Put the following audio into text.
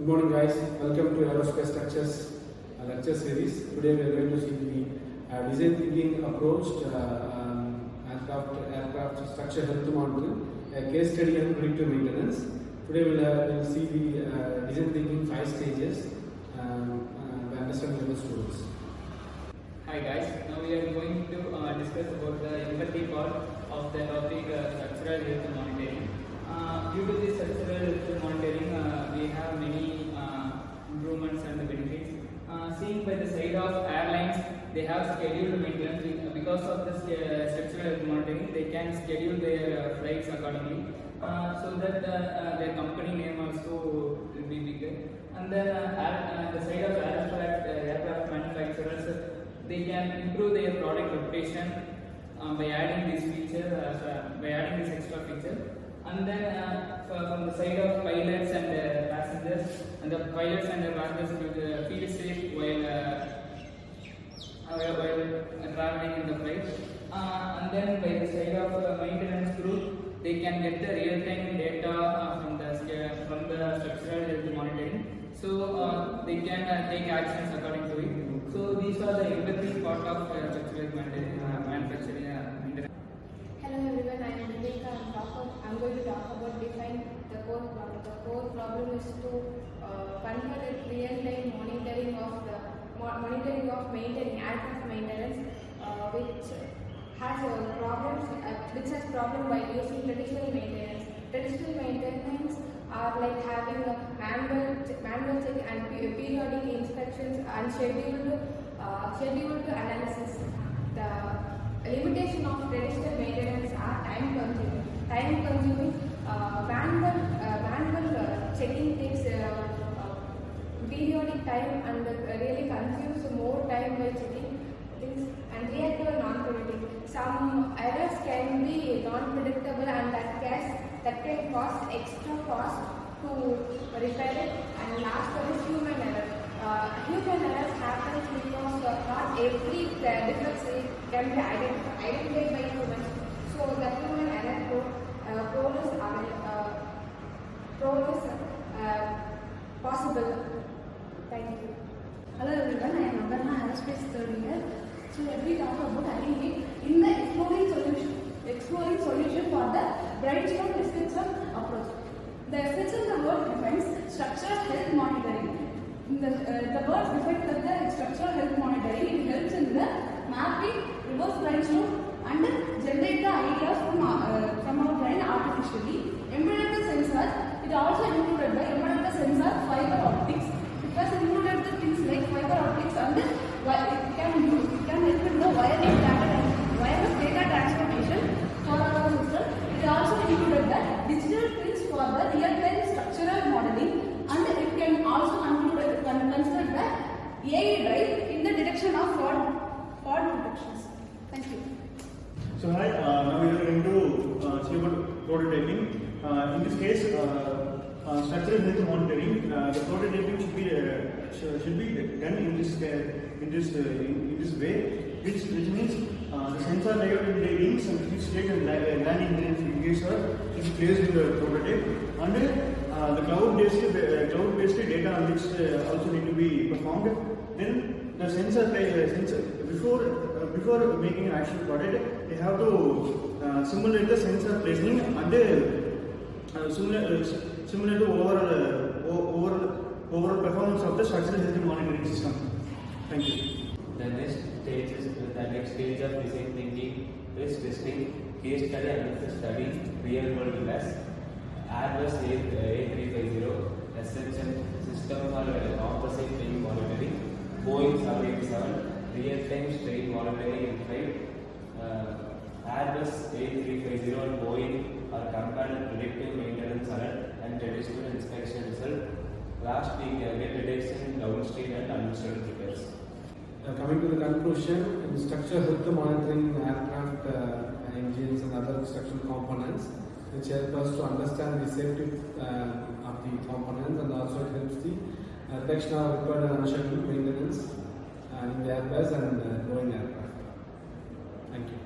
Good morning guys, welcome to Aerospace Structures lecture series. Today we are going to see the design thinking approach aircraft structure health monitoring, a case study and predictive maintenance. Today we will see the design thinking 5 stages by understanding the students. Hi guys, now we are going to discuss about the empathy part of the topic structural health monitoring. Due to this structural health monitoring, we have many improvements and benefits. Seen by the side of airlines, they have scheduled maintenance. Because of the structural health monitoring, they can schedule their flights accordingly, so that their company name also will be bigger. And then the side of aircraft manufacturers, they can improve their product reputation by adding this feature, by adding this extra feature. And then from the side of pilots and passengers, and the pilots and the passengers will feel safe while traveling in the flight. And then by the side of maintenance group, they can get the real-time data from the structural health monitoring, so they can take actions according to it. So these are the empathy part of structural manufacturing. Hello everyone, I am Viveka. I am going to talk about define the core problem. The core problem is to convert a real-time monitoring of maintaining aircraft maintenance, which has problem by using traditional maintenance. Traditional maintenance are like having a manual check and periodic inspections and scheduled analysis. The limitation of traditional maintenance are time consuming. Manual checking takes periodic time and really consumes more time by checking things, and reactive and non-predictive. Some errors can be non-predictable, and that can cost extra cost to repair it. And last one is human error. Human errors happens because not every defect can be identified by humans. So the human error prone is possible. Thank you. Hello everyone, I am Agarna, Aerospace third year. So let me talk about IDE in the exploring solution for the brainstorm description approach. The FHM word defines structural health monitoring. The word defines that the structural health monitoring helps in the mapping, reverse brainstorm, and generate the ideas from our brain artificially. Embedded sensor, it also included the embedded sensor fiber optics. It has included the things like fiber optics, and it can help in the wireless data transformation for our system. It also included the digital twins for the real-time structural modeling, and it can also consider the AI drive in the detection of fraud detections. Thank you. So hi, now we are going to see about prototyping. In this case, structural health monitoring, the prototyping should be done in this way, which means the sensor layout in the wings and fixed state and landing indicator is placed in the prototype, and the cloud-based data analytics also need to be performed. Then the sensor before making an actual product, they have to simulate the sensor placing and similar to overall performance of the structural health monitoring system. Thank you. The next stage of design thinking is testing, case study and study, real world tests. Airbus A350 SHM system for composite wing monitoring, Boeing 787 real-time strain monitoring in flight. Airbus A350 and Boeing are compared predictive maintenance alert and traditional inspection result. Last week, get detection downstream and unstable repairs. Coming to the conclusion, in structural health monitoring aircraft engines and other structural components, which help us to understand the safety of the components, and also it helps the reduction of required and unscheduled maintenance in the Airbus and Boeing aircraft. Thank you.